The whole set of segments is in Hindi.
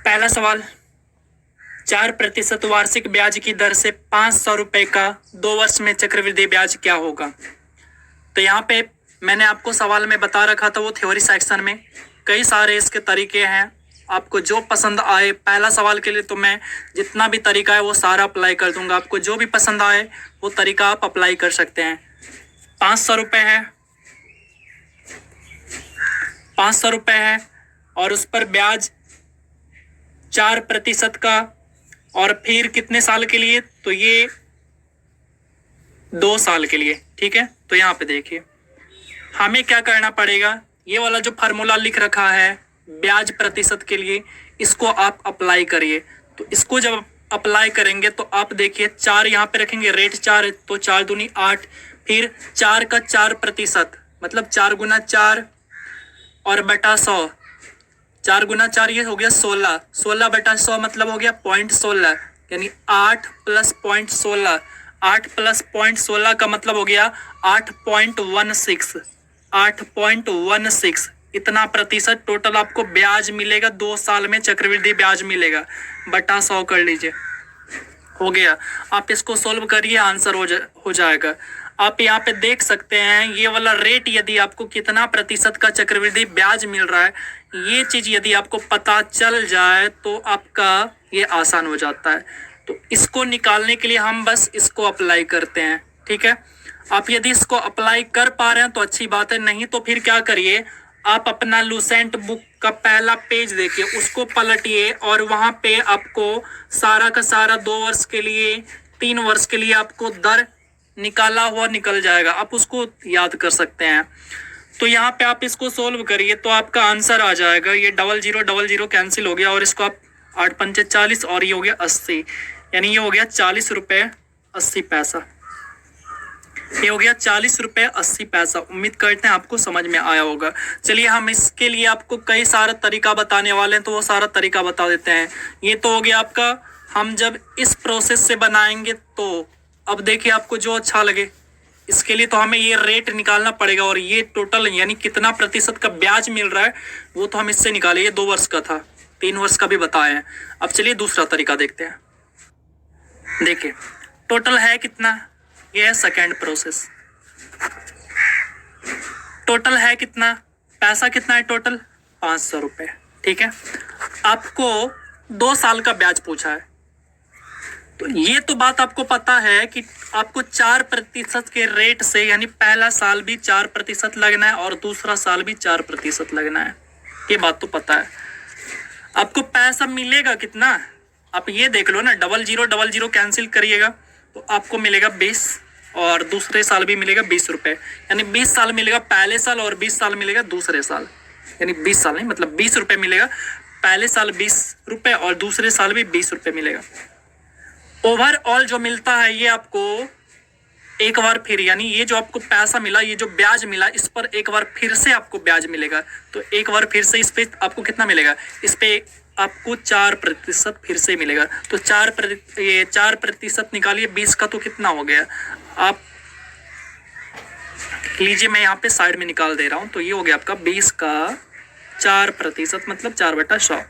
पहला सवाल, 4% वार्षिक ब्याज की दर से 500 रुपए का 2 वर्ष में चक्रवृद्धि ब्याज क्या होगा। तो यहाँ पे मैंने आपको सवाल में बता रखा था, वो थ्योरी सेक्शन में कई सारे इसके तरीके हैं, आपको जो पसंद आए। पहला सवाल के लिए तो मैं जितना भी तरीका है वो सारा अप्लाई कर दूंगा, आपको जो भी पसंद आए वो तरीका आप अप्लाई कर सकते हैं। 500 रुपये है, 500 रुपये है और उस पर ब्याज 4% का, और फिर कितने साल के लिए, तो ये 2 साल के लिए। ठीक है, तो यहाँ पे देखिए हमें क्या करना पड़ेगा, ये वाला जो फार्मूला लिख रखा है ब्याज प्रतिशत के लिए, इसको आप अप्लाई करिए। तो इसको जब अप्लाई करेंगे तो आप देखिए 4 यहाँ पे रखेंगे, रेट 4 है तो 4 दूनी 8, फिर 4 का 4% मतलब 4 गुना 4 और बटा 100, 4 गुना 4 ये हो गया 16, 16 बटा 100 मतलब हो गया 0.16, यानी 8 प्लस 0.16, 8 प्लस 0.16 का मतलब हो गया 8.16, 8.16 इतना प्रतिशत टोटल आपको ब्याज मिलेगा 2 साल में, चक्रवृद्धि ब्याज मिलेगा, बटा 100 कर लीजिए, हो गया। आप इसको सोल्व करिए, आंसर हो जाएगा। आप यहाँ पे देख सकते हैं ये वाला रेट, यदि आपको कितना प्रतिशत का चक्रवृद्धि ब्याज मिल रहा है, ये चीज यदि आपको पता चल जाए तो आपका ये आसान हो जाता है। तो इसको निकालने के लिए हम बस इसको अप्लाई करते हैं। ठीक है, आप यदि इसको अप्लाई कर पा रहे हैं तो अच्छी बात है, नहीं तो फिर क्या करिए, आप अपना लूसेंट बुक का पहला पेज देखिए, उसको पलटिए और वहां पे आपको सारा का सारा 2 वर्ष के लिए, 3 वर्ष के लिए आपको दर निकाला हुआ निकल जाएगा, आप उसको याद कर सकते हैं। तो यहाँ पे आप इसको सोल्व करिए तो आपका आंसर आ जाएगा। ये 0000 कैंसिल हो गया और इसको आप 8 पंचे 40 और ये हो गया 80, यानी ये हो गया 40 रुपये 80 पैसा, ये हो गया 40 रुपये 80 पैसा। उम्मीद करते हैं आपको समझ में आया होगा। चलिए हम इसके लिए आपको कई सारा तरीका बताने वाले हैं, तो वो सारा तरीका बता देते हैं। ये तो हो गया आपका, हम जब इस प्रोसेस से बनाएंगे तो अब देखिए आपको जो अच्छा लगे, इसके लिए तो हमें ये रेट निकालना पड़ेगा और ये टोटल यानी कितना प्रतिशत का ब्याज मिल रहा है वो तो हम इससे निकाले। ये 2 वर्ष का था, 3 वर्ष का भी बताए हैं। अब चलिए दूसरा तरीका देखते हैं। देखिए टोटल है कितना, ये है सेकेंड प्रोसेस। टोटल है कितना, पैसा कितना है टोटल 500 रुपये। ठीक है, आपको 2 साल का ब्याज पूछा है, तो ये तो बात आपको पता है कि आपको 4% के रेट से, यानी पहला साल भी 4% लगना है और दूसरा साल भी 4% लगना है, ये बात तो पता है। आपको पैसा मिलेगा कितना, आप ये देख लो ना, 0000 कैंसिल करिएगा तो आपको मिलेगा 20 और दूसरे साल भी मिलेगा 20 रुपये, यानी 20 साल मिलेगा पहले साल और 20 साल मिलेगा दूसरे साल, यानी 20 साल नहीं मतलब 20 रुपये मिलेगा पहले साल 20 रुपये और दूसरे साल भी 20 रुपये मिलेगा। ओवरऑल जो मिलता है ये आपको एक बार फिर, यानी ये जो आपको पैसा मिला, ये जो ब्याज मिला, इस पर एक बार फिर से आपको ब्याज मिलेगा। तो एक बार फिर से इस पे आपको कितना मिलेगा, इस पे आपको 4% फिर से मिलेगा। तो 4% निकालिए 20 का, तो कितना हो गया, आप लीजिए मैं यहाँ पे साइड में निकाल दे रहा हूं। तो ये हो गया आपका 20 का 4% मतलब 4/100,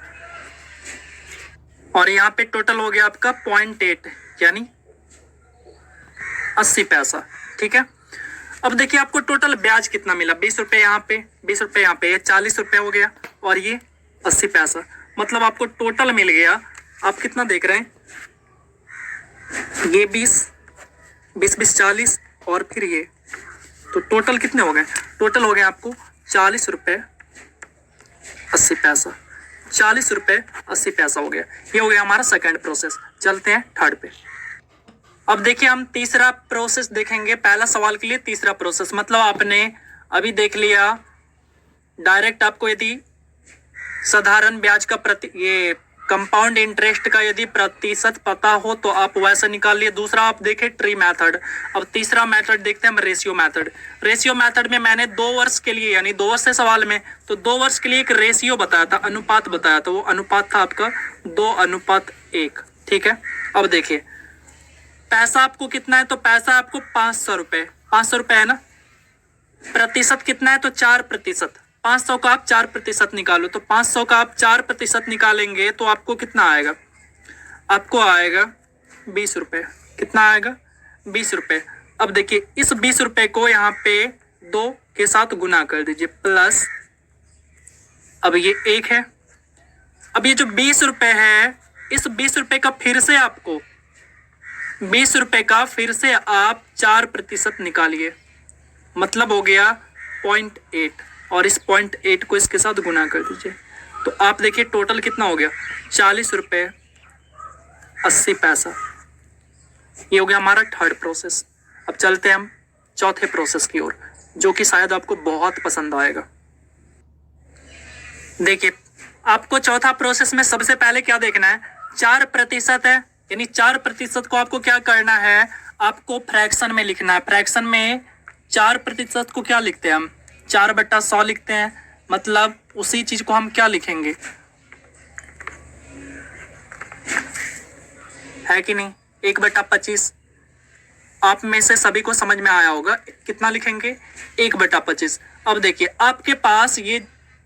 और यहाँ पे टोटल हो गया आपका 0.8 यानी 80 पैसा। ठीक है, अब देखिए आपको टोटल ब्याज कितना मिला, 20 रुपये यहाँ पे, 20 रुपये यहाँ पे, ये 40 रुपये हो गया और ये 80 पैसा, मतलब आपको टोटल मिल गया। आप कितना देख रहे हैं, ये 20 40 और फिर ये, तो टोटल कितने हो गए, टोटल हो गए आपको 40 रुपये 80 पैसा, 40 रुपये 80 पैसा हो गया। ये हो गया हमारा सेकंड प्रोसेस। चलते हैं थर्ड पे। अब देखिए हम तीसरा प्रोसेस देखेंगे। पहला सवाल के लिए तीसरा प्रोसेस, मतलब आपने अभी देख लिया डायरेक्ट, आपको यदि साधारण ब्याज का ये कंपाउंड इंटरेस्ट का यदि प्रतिशत पता हो तो आप वैसे निकाल लिए। दूसरा आप देखें ट्री मेथड। अब तीसरा मेथड देखते हैं हम, रेशियो मेथड। रेशियो मेथड में मैंने 2 वर्ष के लिए, यानी 2 वर्ष से सवाल में, तो 2 वर्ष के लिए एक रेशियो बताया था, अनुपात बताया था। वो अनुपात था आपका 2:1। ठीक है, अब देखिए पैसा आपको कितना है, तो पैसा आपको 500 रुपये, 500 रुपये है ना। प्रतिशत कितना है, तो 4%। 500 का आप 4% निकालो, तो 500 का आप 4% निकालेंगे तो आपको कितना आएगा? आपको आएगा 20 रुपये। कितना आएगा? 20 रुपये। अब देखिए इस 20 रुपये को यहाँ पे 2 के साथ गुना कर दीजिए, प्लस अब ये 1 है। अब ये जो 20 रुपये है, इस 20 रुपये का फिर से आपको 20 रुपये का फिर से आप 4% निकालिए, मतलब हो गया 0.8, और इस 0.8 को इसके साथ गुना कर दीजिए, तो आप देखिए टोटल कितना हो गया? 40 रुपये 80 पैसा। ये हो गया हमारा थर्ड प्रोसेस। अब चलते हैं हम चौथे प्रोसेस की ओर, जो कि शायद आपको बहुत पसंद आएगा। देखिए आपको चौथा प्रोसेस में सबसे पहले क्या देखना है? 4% है, यानी 4% को आपको क्या करना है? आपको फ्रैक्शन में लिखना है। फ्रैक्शन में 4% को क्या लिखते हैं हम? 4/100 लिखते हैं। मतलब उसी चीज को हम क्या लिखेंगे, है कि नहीं? 1/25। आप में से सभी को समझ में आया होगा। कितना लिखेंगे? 1/25। अब देखिए आपके पास ये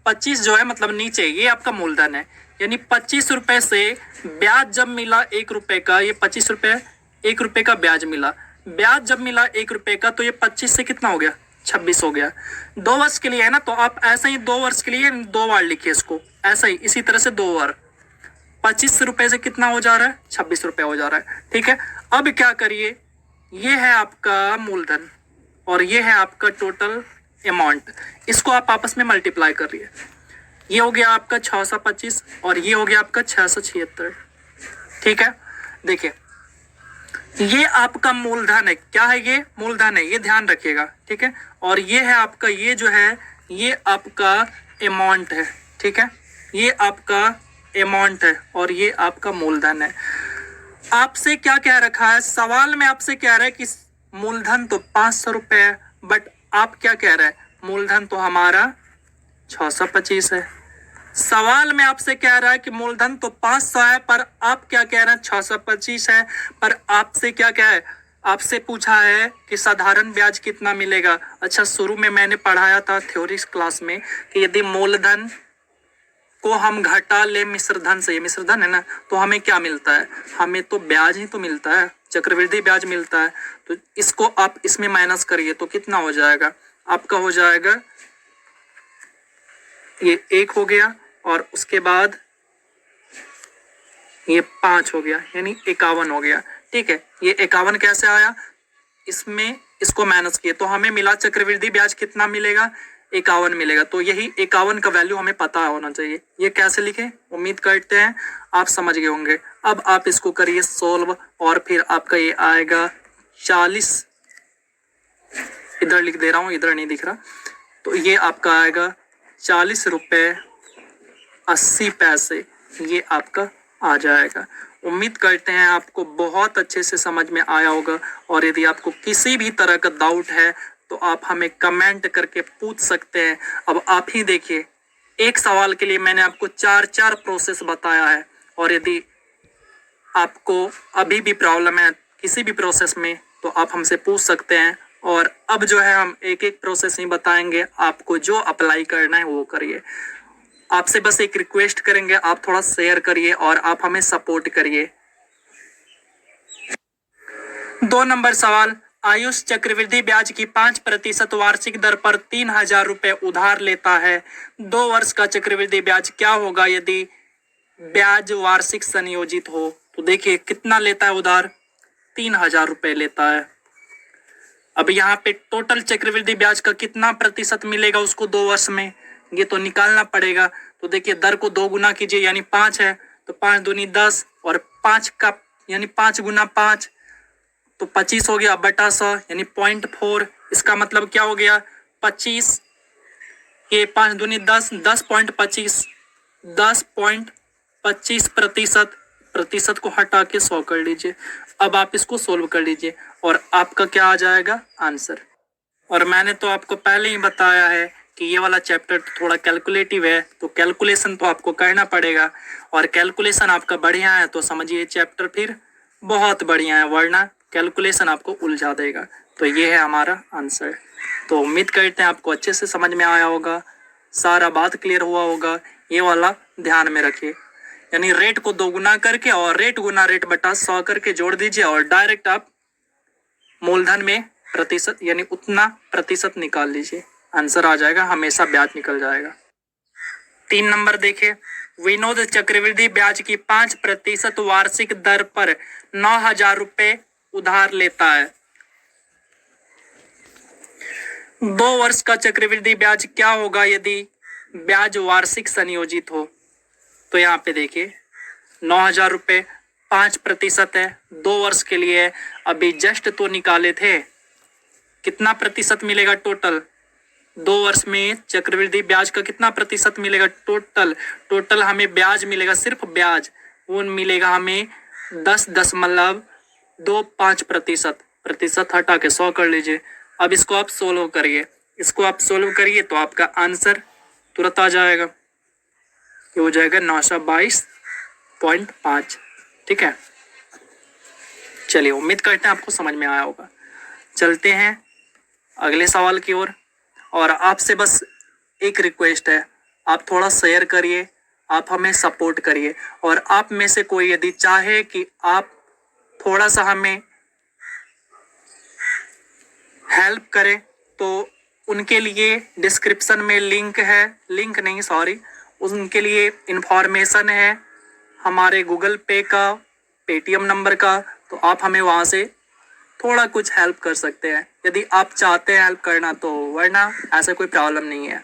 25 जो है, मतलब नीचे ये आपका मूलधन है, यानी 25 रुपए से ब्याज जब मिला 1 रुपए का, ये 25 रुपए 1 रुपए का ब्याज मिला। ब्याज जब मिला 1 रुपए का, तो ये 25 से कितना हो गया? 26 हो गया। 2 वर्ष के लिए है ना, तो आप ऐसा ही 2 वर्ष के लिए 2 बार लिखिए इसको, ऐसा ही इसी तरह से 2 बार। 25 रुपए से कितना हो जा रहा है? 26 रुपए हो जा रहा है। ठीक है, अब क्या करिए, ये है आपका मूलधन और ये है आपका टोटल अमाउंट, इसको आप आपस में मल्टीप्लाई करिए। ये हो गया आपका 625 और ये हो गया आपका 676। ठीक है, देखिए ये आपका मूलधन है। क्या है? ये मूलधन है, ये ध्यान रखिएगा। ठीक है, और ये है आपका, ये जो है ये आपका अमाउंट है। ठीक है, ये आपका अमाउंट है और ये आपका मूलधन है। आपसे क्या कह रखा है सवाल में? आपसे कह रहा है कि मूलधन तो 500 रुपए है, बट आप क्या कह रहे हैं? मूलधन तो हमारा 625 है। सवाल में आपसे कह रहा है कि मूलधन तो 500 है, पर आप क्या कह रहे हैं? 625 है। पर आपसे क्या कह है? आपसे पूछा है कि साधारण ब्याज कितना मिलेगा। अच्छा, शुरू में मैंने पढ़ाया था थ्योरी क्लास में कि यदि मूलधन को हम घटा ले मिश्रधन से, ये मिश्रधन है ना, तो हमें क्या मिलता है? हमें तो ब्याज ही तो मिलता है, चक्रवृद्धि ब्याज मिलता है। तो इसको आप इसमें माइनस करिए तो कितना हो जाएगा? आपका हो जाएगा ये 1 हो गया और उसके बाद ये 5 हो गया, यानी 51 हो गया। ठीक है, ये 51 कैसे आया? इसमें इसको माइनस किए तो हमें मिला चक्रवृद्धि ब्याज कितना मिलेगा? 51 मिलेगा। तो यही 51 का वैल्यू हमें पता होना चाहिए। ये कैसे लिखे? उम्मीद करते हैं आप समझ गए होंगे। अब आप इसको करिए सोल्व और फिर आपका ये आएगा 40, इधर लिख दे रहा हूँ, इधर नहीं दिख रहा। तो ये आपका आएगा 40 रुपये 80 पैसे, ये आपका आ जाएगा। उम्मीद करते हैं आपको बहुत अच्छे से समझ में आया होगा, और यदि आपको किसी भी तरह का डाउट है तो आप हमें कमेंट करके पूछ सकते हैं। अब आप ही देखिए, एक सवाल के लिए मैंने आपको 4 प्रोसेस बताया है, और यदि आपको अभी भी प्रॉब्लम है किसी भी प्रोसेस में तो आप हमसे पूछ सकते हैं। और अब जो है हम एक एक प्रोसेस नहीं बताएंगे, आपको जो अप्लाई करना है वो करिए। आपसे बस एक रिक्वेस्ट करेंगे, आप थोड़ा शेयर करिए और आप हमें सपोर्ट करिए। 2 नंबर सवाल, आयुष चक्रवृद्धि ब्याज की 5% वार्षिक दर पर 3000 रुपये उधार लेता है। 2 वर्ष का चक्रवृद्धि ब्याज क्या होगा यदि ब्याज वार्षिक संयोजित हो? तो देखिए कितना लेता है उधार? 3000 रुपये लेता है। अब यहाँ पे टोटल चक्रवृद्धि ब्याज का कितना प्रतिशत मिलेगा उसको 2 वर्ष में, ये तो निकालना पड़ेगा। तो देखिए दर को 2 गुना कीजिए, यानी 5 है तो 5 दूनी 10 और 5 का यानी 5 गुना 5 तो 25 हो गया बटा 100, यानी 0.4। इसका मतलब क्या हो गया? 25 के 5 दूनी 10, 10.25 प्रतिशत को हटा के 100 कर लीजिए। अब आप इसको सोल्व कर लीजिए और आपका क्या आ जाएगा? आंसर। और मैंने तो आपको पहले ही बताया है कि ये वाला चैप्टर थोड़ा कैलकुलेटिव है, तो कैलकुलेशन तो आपको करना पड़ेगा, और कैलकुलेशन आपका बढ़िया है तो समझिए चैप्टर फिर बहुत बढ़िया है, वरना कैलकुलेशन आपको उलझा देगा। तो ये है हमारा आंसर। तो उम्मीद करते हैं आपको अच्छे से समझ में आया होगा। सारा बात क्लियर हुआ होगा, ये वाला ध्यान में रखिए। यानी रेट को 2 गुना करके और रेट गुना रेट बटा 100 करके जोड़ दीजिए और डायरेक्ट आप मूलधन में प्रतिशत यानी उतना प्रतिशत निकाल लीजिए, आंसर आ जाएगा, हमेशा ब्याज निकल जाएगा। 3 नंबर देखिए, विनोद चक्रवृद्धि ब्याज की 5% वार्षिक दर पर 9,000 रुपए उधार लेता है। 2 वर्ष का चक्रवृद्धि ब्याज क्या होगा यदि ब्याज वार्षिक संयोजित हो? तो यहाँ पे देखिए 9,000 रुपये 5% है, 2 वर्ष के लिए है। अभी जस्ट तो निकाले थे, कितना प्रतिशत मिलेगा टोटल? 2 वर्ष में चक्रवृद्धि ब्याज का कितना प्रतिशत मिलेगा टोटल हमें ब्याज मिलेगा, सिर्फ ब्याज वो मिलेगा हमें 10.25% प्रतिशत हटा के 100 कर लीजिए। अब इसको आप सोल्व करिए, तो आपका आंसर तुरंत आ जाएगा, ये हो जाएगा 922.5। ठीक है, चलिए उम्मीद करते हैं आपको समझ में आया होगा। चलते हैं अगले सवाल की ओर। और आपसे बस एक रिक्वेस्ट है, आप थोड़ा शेयर करिए, आप हमें सपोर्ट करिए। और आप में से कोई यदि चाहे कि आप थोड़ा सा हमें हेल्प करें तो उनके लिए डिस्क्रिप्शन में उनके लिए इंफॉर्मेशन है हमारे गूगल पे का, पेटीएम नंबर का, तो आप हमें वहाँ से थोड़ा कुछ हेल्प कर सकते हैं यदि आप चाहते हैं हेल्प करना, तो वरना ऐसा कोई प्रॉब्लम नहीं है,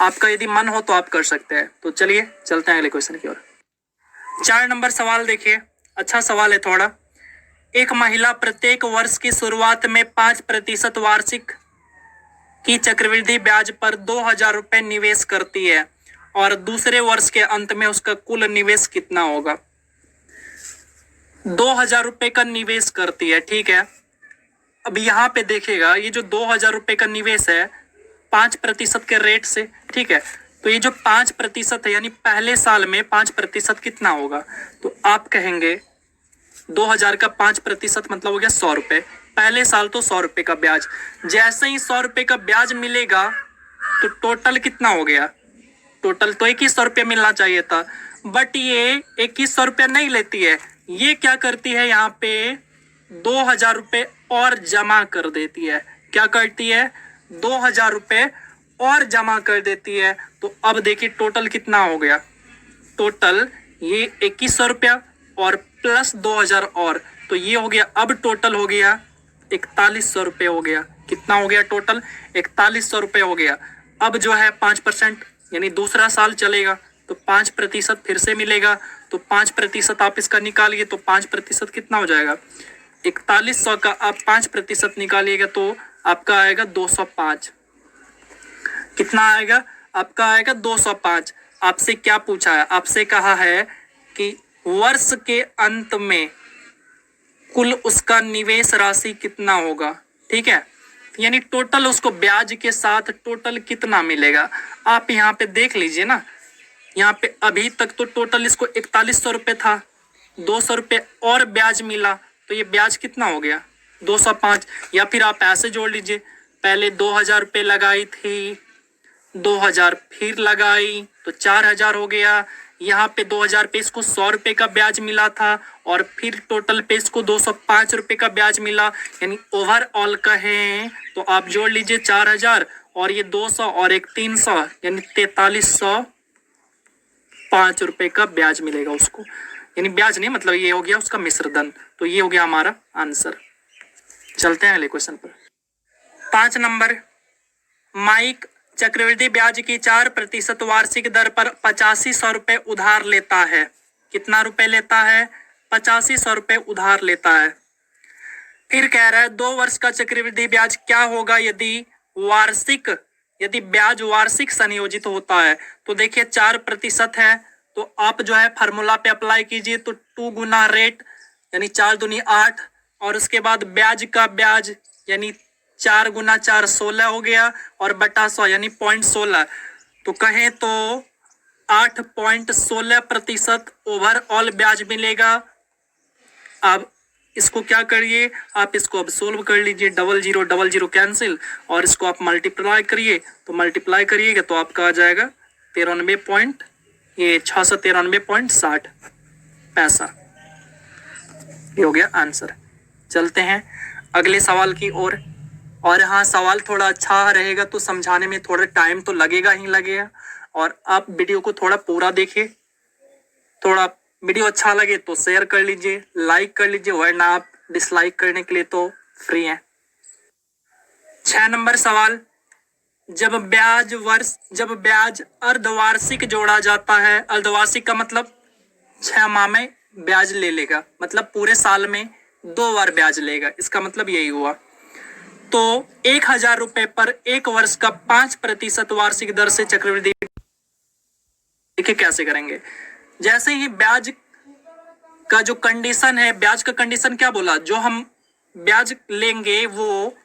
आपका यदि मन हो तो आप कर सकते हैं। तो चलिए चलते हैं अगले क्वेश्चन की ओर। 4 नंबर सवाल देखिए, अच्छा सवाल है थोड़ा। एक महिला प्रत्येक वर्ष की शुरुआत में 5% वार्षिक की चक्रवृद्धि ब्याज पर 2,000 रुपये निवेश करती है और दूसरे वर्ष के अंत में उसका कुल निवेश कितना होगा? 2,000 रुपये का निवेश करती है, ठीक है। अब यहाँ पे देखिएगा, ये जो 2,000 रुपये का निवेश है 5% के रेट से, ठीक है। तो ये जो 5% है यानी पहले साल में 5% कितना होगा? तो आप कहेंगे 2,000 का 5% मतलब हो गया 100 रुपये, पहले साल तो 100 रुपये का ब्याज। जैसे ही 100 रुपये का ब्याज मिलेगा तो टोटल कितना हो गया? टोटल तो 2100 रुपये मिलना चाहिए था, बट ये 2100 रुपये नहीं लेती है, ये क्या करती है यहाँ पे 2,000 रुपये और जमा कर देती है। क्या करती है? 2,000 रुपये और जमा कर देती है। तो अब देखिए टोटल कितना हो गया? टोटल ये 2100 रुपया और प्लस 2,000 और, तो ये हो गया, अब टोटल हो गया 4100 रुपये हो गया। कितना हो गया टोटल? 4100 रुपये हो गया। अब जो है 5% यानी दूसरा साल चलेगा तो 5% फिर से मिलेगा, तो 5% आप इसका निकालिए तो 5% कितना हो जाएगा? 4100 का आप 5% निकालिएगा तो आपका आएगा 205। कितना आएगा? आपका आएगा 205। आपसे क्या पूछा है? आपसे कहा है कि वर्ष के अंत में कुल उसका निवेश राशि कितना होगा, ठीक है। यानी टोटल उसको ब्याज के साथ टोटल कितना मिलेगा, आप यहाँ पे देख लीजिए ना। यहाँ पे अभी तक तो टोटल इसको 4100 रुपये था, 200 रुपये और ब्याज मिला, तो ये ब्याज कितना हो गया? 205। या फिर आप ऐसे जोड़ लीजिए, पहले 2,000 रुपये लगाई थी, 2,000 फिर लगाई तो 4,000 हो गया। यहाँ पे 2,000 पे इसको 100 रुपये का ब्याज मिला था और फिर टोटल पे इसको 205 रुपये का ब्याज मिला। यानी ओवरऑल कहें तो आप जोड़ लीजिए 4,000 और ये 200 और एक 300 यानी 4305 रुपये का ब्याज मिलेगा उसको। यानी ब्याज नहीं, मतलब ये हो गया उसका मिश्रधन। तो ये हो गया हमारा आंसर। चलते हैं अगले क्वेश्चन पर। 5 नंबर, माइक चक्रवृद्धि ब्याज की 4% वार्षिक दर पर 8500 रुपये उधार लेता है। कितना रुपए लेता है? 8500 रुपये उधार लेता है। फिर कह रहा है 2 वर्ष का चक्रवृद्धि ब्याज क्या होगा यदि ब्याज वार्षिक संयोजित होता है। तो देखिए 4% है, तो आप जो है फार्मूला पे अप्लाई कीजिए, तो 2 गुना रेट यानी 4 दूनी 8 और उसके बाद ब्याज का ब्याज यानी 4 गुना 4 16 हो गया और बटा 100 यानी 0.16। तो कहें तो 8.16% ओवरऑल ब्याज मिलेगा। अब इसको क्या करिए, आप इसको अब सोल्व कर लीजिए, डबल जीरो कैंसिल, और इसको आप मल्टीप्लाई करिए, तो मल्टीप्लाई करिएगा तो आपका आ जाएगा 693.60 पैसा। ये हो गया आंसर। चलते हैं अगले सवाल की ओर। और हाँ, सवाल थोड़ा अच्छा रहेगा तो समझाने में थोड़ा टाइम तो लगेगा ही लगेगा, और आप वीडियो को थोड़ा पूरा देखिए। थोड़ा वीडियो अच्छा लगे तो शेयर कर लीजिए, लाइक कर लीजिए, वरना आप डिसलाइक करने के लिए तो फ्री हैं। 6 नंबर सवाल, जब ब्याज अर्धवार्षिक जोड़ा जाता है, अर्धवार्षिक का मतलब 6 माह में ब्याज ले लेगा, मतलब पूरे साल में 2 बार ब्याज लेगा, इसका मतलब यही हुआ। तो 1,000 रुपए पर 1 वर्ष का 5% वार्षिक दर से चक्रवृद्धि, देखिए कैसे करेंगे। जैसे ही ब्याज का जो कंडीशन है, ब्याज का कंडीशन क्या बोला, जो हम ब्याज लेंगे वो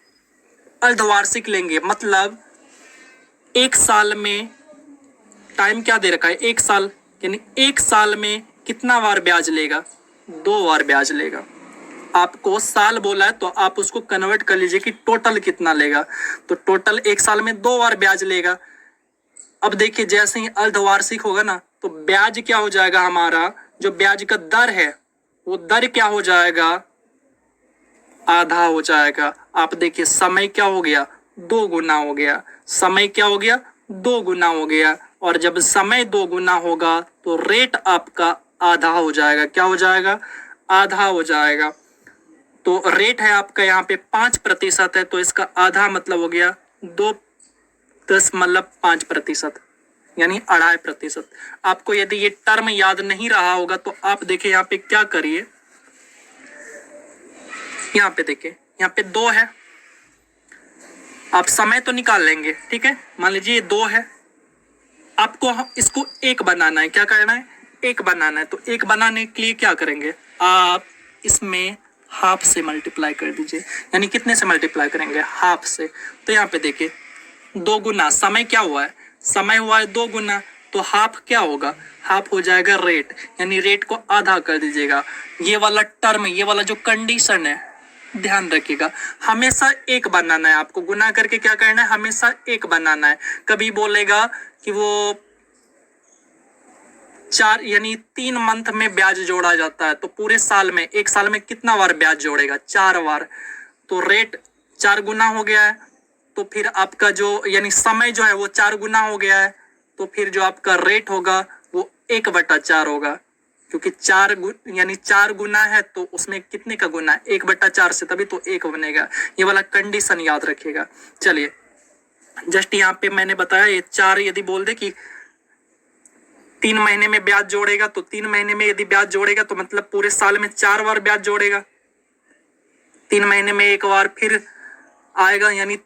अर्धवार्षिक लेंगे, मतलब 1 साल में, टाइम क्या दे रखा है 1 साल, यानी 1 साल में कितना बार ब्याज लेगा, 2 बार ब्याज लेगा। आपको साल बोला है तो आप उसको कन्वर्ट कर लीजिए कि टोटल कितना लेगा, तो टोटल 1 साल में 2 बार ब्याज लेगा। अब देखिए जैसे ही अर्धवार्षिक होगा ना, तो ब्याज क्या हो जाएगा, हमारा जो ब्याज का दर है वो दर क्या हो जाएगा, आधा हो जाएगा। आप देखिए समय क्या हो गया, 2 गुना हो गया, समय क्या हो गया, 2 गुना हो गया, और जब समय 2 गुना होगा तो रेट आपका आधा हो जाएगा। क्या हो जाएगा, आधा हो जाएगा। तो रेट है आपका यहाँ पे 5% है, तो इसका आधा मतलब हो गया 2.5%, यानी 2.5%। आपको यदि ये टर्म याद नहीं रहा होगा तो आप देखिए यहाँ पे क्या करिए, यहाँ पे देखिए, यहाँ पे 2 है, आप समय तो निकाल लेंगे, ठीक है। मान लीजिए ये 2 है, आपको इसको 1 बनाना है, क्या करना है, 1 बनाना है। तो 1 बनाने के लिए क्या करेंगे, आप इसमें हाफ से मल्टीप्लाई कर दीजिए, यानी कितने से मल्टीप्लाई करेंगे, हाफ से। तो यहाँ पे देखिए 2 गुना, समय क्या हुआ है, समय हुआ है 2 गुना, तो हाफ क्या होगा, हाफ हो जाएगा रेट, यानी रेट को आधा कर दीजिएगा। ये वाला टर्म, ये वाला जो कंडीशन है, ध्यान रखिएगा, हमेशा 1 बनाना है आपको, गुना करके क्या करना है, हमेशा 1 बनाना है। कभी बोलेगा कि वो 4 यानी 3 मंथ में ब्याज जोड़ा जाता है, तो पूरे साल में, 1 साल में कितना बार ब्याज जोड़ेगा, 4 बार, तो रेट 4 गुना हो गया है। तो फिर आपका जो यानी समय जो है वो 4 गुना हो गया है, तो फिर जो आपका रेट होगा वो 1/4 होगा, क्योंकि 4 गुना है, तो उसमें कितने का गुना है, 1/4 से, तभी तो 1 बनेगा। ये वाला कंडीशन याद रखिएगा। चलिए, जस्ट यहाँ पे मैंने बताया, ये 4 यदि बोल दे कि 3 महीने में ब्याज जोड़ेगा, तो 3 महीने में यदि ब्याज जोड़ेगा तो मतलब पूरे साल में 4 बार ब्याज जोड़ेगा। 3 महीने में 1 बार फिर आएगा, यानी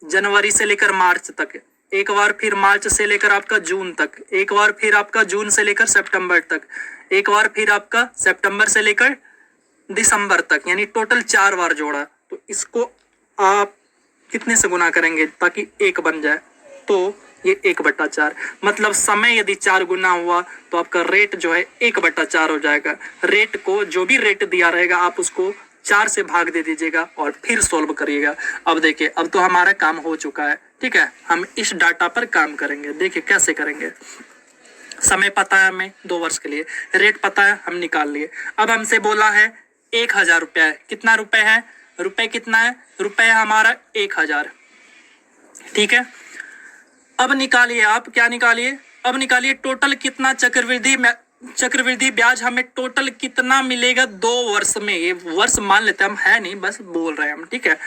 जनवरी से लेकर मार्च तक 1 बार, फिर मार्च से लेकर आपका जून तक 1 बार, फिर आपका जून से लेकर सितंबर तक 1 बार, फिर आपका सितंबर से लेकर दिसंबर तक, यानी टोटल 4 बार जोड़ा। तो इसको आप कितने से गुना करेंगे ताकि 1 बन जाए, तो ये 1/4, मतलब समय यदि 4 गुना हुआ तो आपका रेट जो है 1/4 हो जाएगा। रेट को, जो भी रेट दिया रहेगा, आप उसको 4 से भाग दे दीजिएगा और फिर सोल्व करिएगा। अब देखिए, अब तो हमारा काम हो चुका है, ठीक है। हम इस डाटा पर काम करेंगे, देखिए कैसे करेंगे। समय पता है हमें 2 वर्ष के लिए, रेट पता है, हम निकाल लिए। अब हमसे बोला है 1,000 रुपया है, कितना रुपए है, रुपए कितना है, रुपए हमारा 1,000, ठीक है। अब निकालिए, आप क्या निकालिए, अब निकालिए टोटल कितना चक्रवृद्धि ब्याज हमें टोटल कितना मिलेगा 2 वर्ष में। ये वर्ष मान लेते हैं हम, है नहीं, बस बोल रहे हैं हम, ठीक है,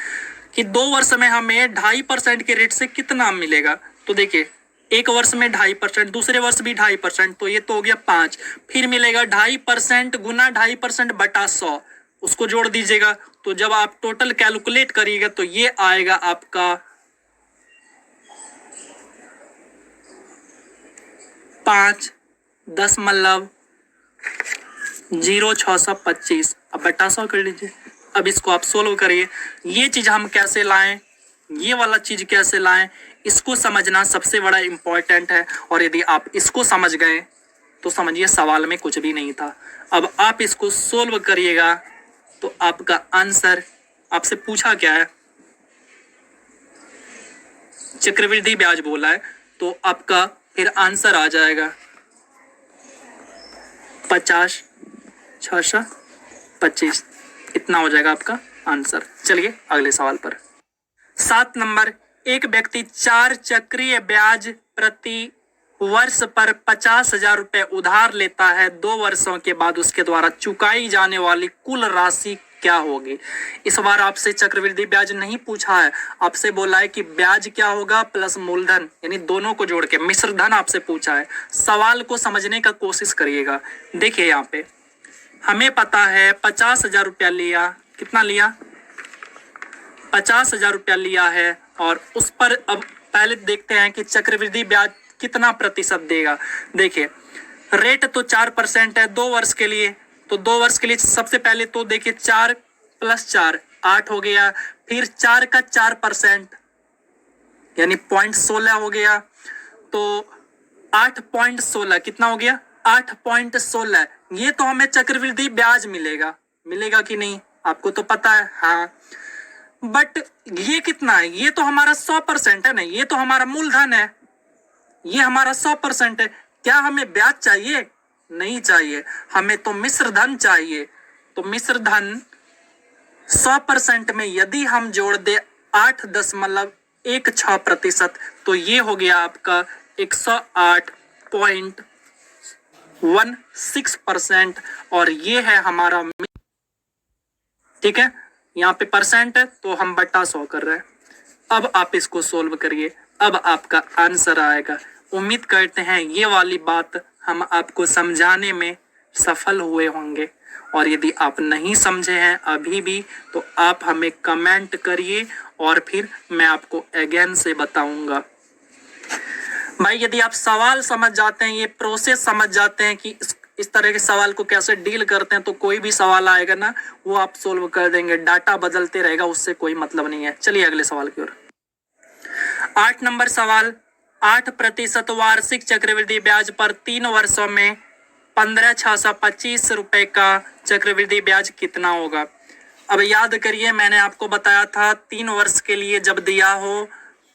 कि 2 वर्ष में हमें 2.5% के रेट से कितना मिलेगा। तो देखिए, 1 वर्ष में 2.5%, दूसरे वर्ष भी 2.5%, तो ये तो हो गया 5, फिर मिलेगा 2.5% गुना 2.5% बटा 100, उसको जोड़ दीजिएगा। तो जब आप टोटल कैलकुलेट करिएगा तो ये आएगा आपका 5.0.625, अब बटा 100 कर लीजिए। अब इसको आप सोल्व करिए। ये चीज हम कैसे लाएं, ये वाला चीज कैसे लाएं, इसको समझना सबसे बड़ा इंपॉर्टेंट है। और यदि आप इसको समझ गए तो समझिए सवाल में कुछ भी नहीं था। अब आप इसको सोल्व करिएगा तो आपका आंसर, आपसे पूछा क्या है, चक्रवृद्धि ब्याज बोला है, तो आपका फिर आंसर आ जाएगा 50 6 25, इतना हो जाएगा आपका आंसर। चलिए अगले सवाल पर। 7 नंबर, एक व्यक्ति 4 चक्रीय ब्याज प्रति वर्ष पर 50,000 रुपए उधार लेता है। 2 वर्षों के बाद उसके द्वारा चुकाई जाने वाली कुल राशि क्या होगी। इस बार आपसे चक्रवृद्धि ब्याज नहीं पूछा है, आपसे बोला है कि ब्याज क्या होगा प्लस मूलधन, यानी दोनों को जोड़ के मिश्र धन आपसे पूछा है। सवाल को समझने का कोशिश करिएगा। देखिए यहाँ पे हमें पता है 50,000 रुपया लिया, कितना लिया, 50,000 रुपया लिया है, और उस पर अब पहले देखते हैं कि चक्रवृद्धि ब्याज कितना प्रतिशत देगा। देखिए रेट तो 4% है 2 वर्ष के लिए, तो 2 वर्ष के लिए सबसे पहले तो देखिए 4 + 4 8 हो गया, फिर 4 का 4% यानी 0.16 हो गया, तो 8.16 कितना हो गया, 8.16। ये तो हमें चक्रवृद्धि ब्याज मिलेगा, मिलेगा कि नहीं आपको तो पता है, हाँ। बट ये कितना है, ये तो हमारा 100% है ना, ये तो हमारा मूलधन है, ये हमारा 100% है। क्या हमें ब्याज चाहिए, नहीं चाहिए, हमें तो मिश्र धन चाहिए। तो मिश्र धन 100% में यदि हम जोड़ दे 8.16%, तो ये हो गया आपका 108.16%, और ये है हमारा, ठीक है, यहाँ पे परसेंट है तो हम बटा 100 कर रहे हैं। अब आप इसको सोल्व करिए, अब आपका आंसर आएगा। उम्मीद करते हैं ये वाली बात हम आपको समझाने में सफल हुए होंगे, और यदि आप नहीं समझे हैं अभी भी तो आप हमें कमेंट करिए और फिर मैं आपको अगेन से बताऊंगा। भाई यदि आप सवाल समझ जाते हैं, ये प्रोसेस समझ जाते हैं कि इस तरह के सवाल को कैसे डील करते हैं, तो कोई भी सवाल आएगा ना वो आप सोल्व कर देंगे। डाटा बदलते रहेगा उससे कोई मतलब नहीं है। चलिए अगले सवाल की ओर। 8 नंबर सवाल, 8% वार्षिक चक्रवृद्धि ब्याज पर 3 वर्षों में 15,625 रुपए का चक्रवृद्धि ब्याज कितना होगा। अब याद करिए मैंने आपको बताया था 3 वर्ष के लिए जब दिया हो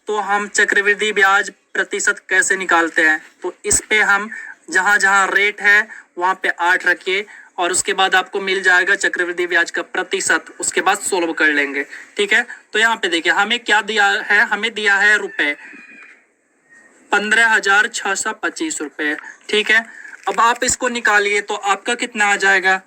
तो हम चक्रवृद्धि ब्याज प्रतिशत कैसे निकालते हैं। तो इस पे हम जहां जहां रेट है वहां पे 8 रखिए, और उसके बाद आपको मिल जाएगा चक्रवृद्धि ब्याज का प्रतिशत, उसके बाद सोल्व कर लेंगे, ठीक है। तो यहाँ पे देखिए हमें क्या दिया है, हमें दिया है रुपए 15,625 रुपए, ठीक है। अब आप इसको निकालिए तो आपका कितना आ जाएगा,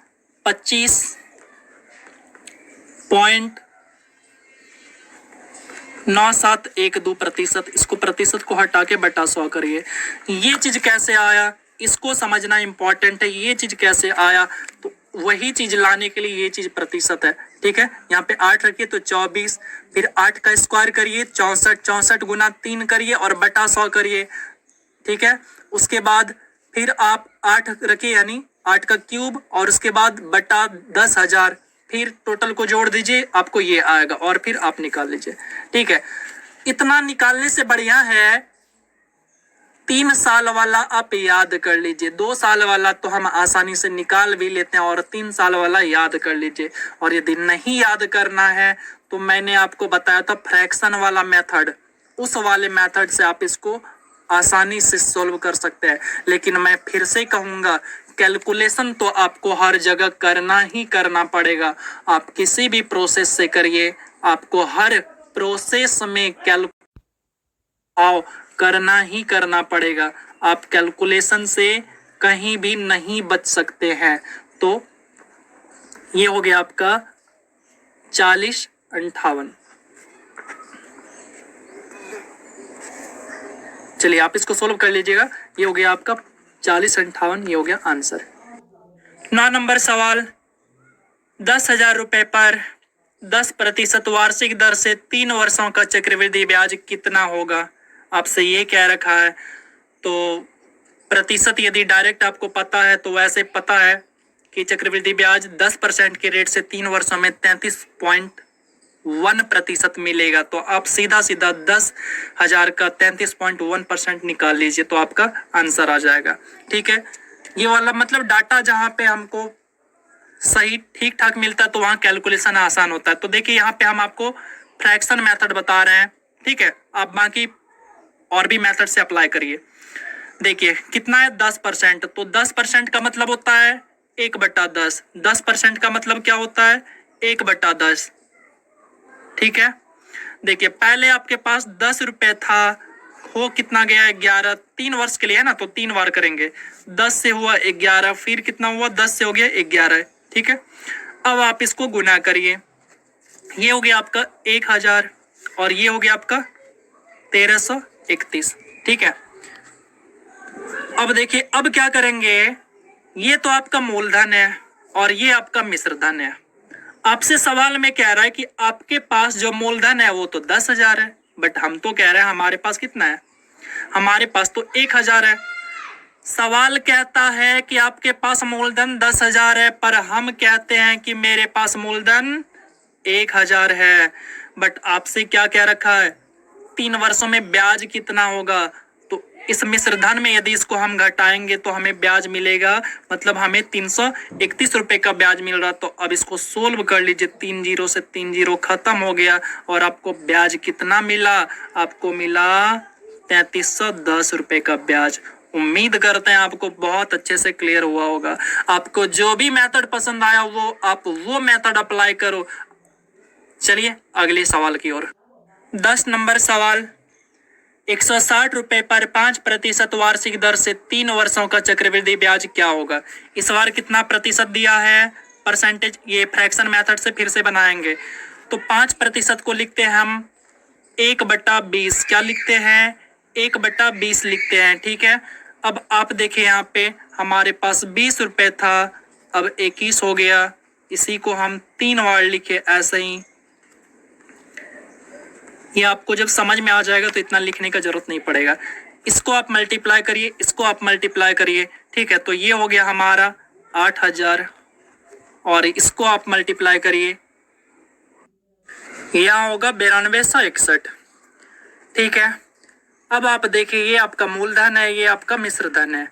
25.9712%। इसको प्रतिशत को हटा के बटा 100 करिए। ये चीज कैसे आया इसको समझना इंपॉर्टेंट है। ये चीज कैसे आया, तो वही चीज लाने के लिए ये चीज प्रतिशत है, ठीक है। यहाँ पे 8 रखिए तो 24, फिर 8 का स्क्वायर करिए 64, 64 गुना 3 करिए और बटा 100 करिए, ठीक है। उसके बाद फिर आप 8 रखिए यानी 8 का क्यूब, और उसके बाद बटा 10,000, फिर टोटल को जोड़ दीजिए आपको ये आएगा, और फिर आप निकाल लीजिए, ठीक है। इतना निकालने से बढ़िया है 3 साल वाला आप याद कर लीजिए। 2 साल वाला तो हम आसानी से निकाल भी लेते हैं, और 3 साल वाला याद कर लीजिए। और यदि नहीं याद करना है तो मैंने आपको बताया था फ्रैक्शन वाला मेथड, उस वाले मेथड से आप इसको आसानी से सोल्व कर सकते हैं। लेकिन मैं फिर से कहूंगा कैलकुलेशन तो आपको हर जगह करना ही करना पड़ेगा। आप किसी भी प्रोसेस से करिए, आपको हर प्रोसेस में करना ही करना पड़ेगा। आप कैलकुलेशन से कहीं भी नहीं बच सकते हैं। तो ये हो गया आपका 4058। चलिए आप इसको सोल्व कर लीजिएगा। ये हो गया आपका 4058, ये हो गया आंसर। 9 नंबर सवाल, 10,000 रुपए पर 10% वार्षिक दर से 3 वर्षों का चक्रवृद्धि ब्याज कितना होगा। आपसे ये कह रखा है, तो प्रतिशत यदि डायरेक्ट आपको पता है तो वैसे पता है कि चक्रवृद्धि ब्याज 10% के रेट से 3 वर्षों में 33.1% मिलेगा। तो आप सीधा सीधा 10,000 का 33.1% निकाल लीजिए तो आपका आंसर आ जाएगा, ठीक है। ये वाला मतलब डाटा जहां पे हमको सही ठीक ठाक मिलता है तो वहाँ कैलकुलेशन आसान होता है। तो देखिए यहाँ पे हम आपको फ्रैक्शन मेथड बता रहे हैं, ठीक है। आप बाकी और भी मेथड से अप्लाई करिए। देखिए कितना है 10%, तो 10% का मतलब होता है 1/10। 10% का मतलब क्या होता है 1/10, ठीक है। देखिए पहले आपके पास 10 रुपए था, हो कितना गया 11, 3 वर्ष के लिए है ना, तो 3 बार करेंगे। 10 से हुआ 11, फिर कितना हुआ 10 से हो गया 11, ठीक है। अब आप इसको गुना करिए, ये हो गया आपका 1000 और ये हो गया आपका 1331, ठीक है। अब देखिए अब क्या करेंगे, ये तो आपका मूलधन है और ये आपका मिश्र धन है। आपसे सवाल में कह रहा है कि आपके पास जो मूलधन है वो तो 10,000 है, बट हम तो कह रहे हैं हमारे पास कितना है, हमारे पास तो 1000 है। सवाल कहता है कि आपके पास मूलधन 10,000 है, पर हम कहते हैं कि मेरे पास मूलधन 1000 है। बट आपसे क्या कह रखा है, 3 वर्षों में ब्याज कितना होगा। तो इस मिश्र धन में यदि इसको हम घटाएंगे तो हमें ब्याज मिलेगा, मतलब हमें 331 रुपए का ब्याज मिल रहा। तो अब इसको सोल्व कर लीजिए, 3 जीरो से 3 जीरो खत्म हो गया और आपको ब्याज कितना मिला, आपको मिला 3310 रुपए का ब्याज। उम्मीद करते हैं आपको बहुत अच्छे से क्लियर हुआ होगा। आपको जो भी मेथड पसंद आया वो आप वो मेथड अप्लाई करो। चलिए अगले सवाल की ओर। 10 नंबर सवाल, 160 रुपए पर 5% वार्षिक दर से 3 वर्षों का चक्रवृद्धि ब्याज क्या होगा। इस बार कितना प्रतिशत दिया है, परसेंटेज, ये फ्रैक्शन मेथड से फिर से बनाएंगे। तो 5% को लिखते हैं हम 1/20, क्या लिखते हैं 1/20 लिखते हैं, ठीक है। अब आप देखिए यहाँ पे हमारे पास 20 रुपए था, अब 21 हो गया, इसी को हम 3 बार लिखे ऐसे ही। ये आपको जब समझ में आ जाएगा तो इतना लिखने का जरूरत नहीं पड़ेगा। इसको आप मल्टीप्लाई करिए, इसको आप मल्टीप्लाई करिए, ठीक है। तो ये हो गया हमारा 8000 और इसको आप मल्टीप्लाई करिए, यहाँ होगा 9261, ठीक है। अब आप देखिए ये आपका मूलधन है, ये आपका मिश्र धन है।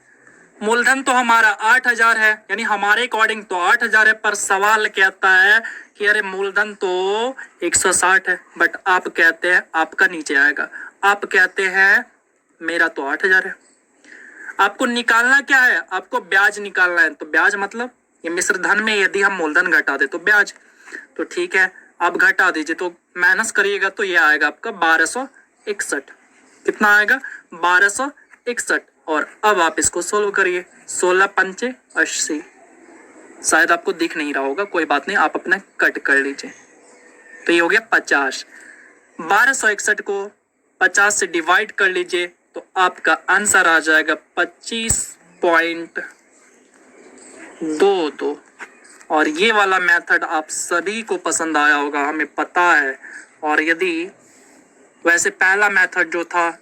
मूलधन तो हमारा 8000 है, यानी हमारे अकॉर्डिंग तो 8000 है, पर सवाल कहता है कि अरे मूलधन तो 160 है, बट आप कहते हैं आपका नीचे आएगा, आप कहते हैं मेरा तो 8000 है। आपको निकालना क्या है, आपको ब्याज निकालना है। तो ब्याज मतलब ये मिश्र धन में यदि हम मूलधन घटा दे तो ब्याज, तो ठीक है आप घटा दीजिए, तो माइनस करिएगा तो ये आएगा आपका 1261। कितना आएगा 1261। और अब आप इसको सोल्व करिए, 16 पंचे 80, शायद आपको दिख नहीं रहा होगा, कोई बात नहीं, आप अपना कट कर लीजिए। तो ये हो गया 50। 1261 को 50 से डिवाइड कर लीजिए तो आपका आंसर आ जाएगा 25.22। और ये वाला मेथड आप सभी को पसंद आया होगा, हमें पता है। और यदि वैसे पहला मेथड जो था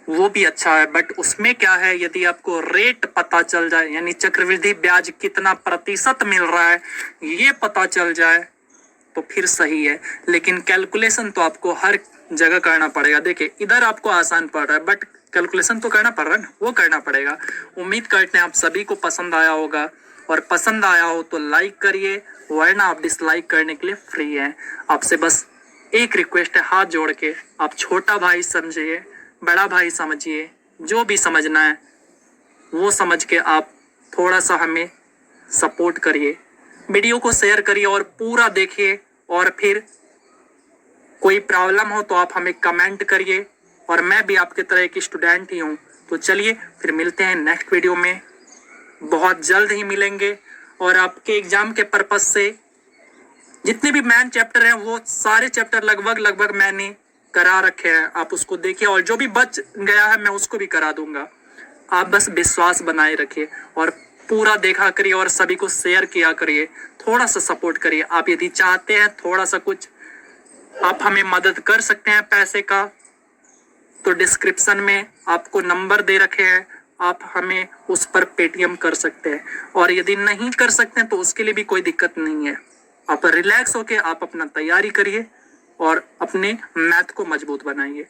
वो भी अच्छा है, बट उसमें क्या है, यदि आपको रेट पता चल जाए, यानी चक्रवृद्धि ब्याज कितना प्रतिशत मिल रहा है ये पता चल जाए तो फिर सही है। लेकिन कैलकुलेशन तो आपको हर जगह करना पड़ेगा। देखिए इधर आपको आसान पड़ रहा है, बट कैलकुलेशन तो करना पड़ रहा है ना, वो करना पड़ेगा। उम्मीद करते हैं आप सभी को पसंद आया होगा, और पसंद आया हो तो लाइक करिए, वरना आप डिसलाइक करने के लिए फ्री हैं। आपसे बस एक रिक्वेस्ट है, हाथ जोड़ के, आप छोटा भाई समझिए, बड़ा भाई समझिए, जो भी समझना है वो समझ के आप थोड़ा सा हमें सपोर्ट करिए, वीडियो को शेयर करिए और पूरा देखिए। और फिर कोई प्रॉब्लम हो तो आप हमें कमेंट करिए, और मैं भी आपके तरह एक स्टूडेंट ही हूँ। तो चलिए फिर मिलते हैं नेक्स्ट वीडियो में, बहुत जल्द ही मिलेंगे। और आपके एग्जाम के पर्पस से जितने भी मेन चैप्टर हैं वो सारे चैप्टर लगभग मैंने करा रखे हैं, आप उसको देखिए, और जो भी बच गया है मैं उसको भी करा दूंगा। आप बस विश्वास बनाए रखिए और पूरा देखा करिए और सभी को शेयर किया करिए, थोड़ा सा सपोर्ट करिए। आप यदि चाहते हैं थोड़ा सा कुछ आप हमें मदद कर सकते हैं पैसे का, तो डिस्क्रिप्शन में आपको नंबर दे रखे हैं, आप हमें उस पर पेटीएम कर सकते हैं। और यदि नहीं कर सकते हैं तो उसके लिए भी कोई दिक्कत नहीं है, आप रिलैक्स होके आप अपना तैयारी करिए और अपने मैथ को मजबूत बनाइए।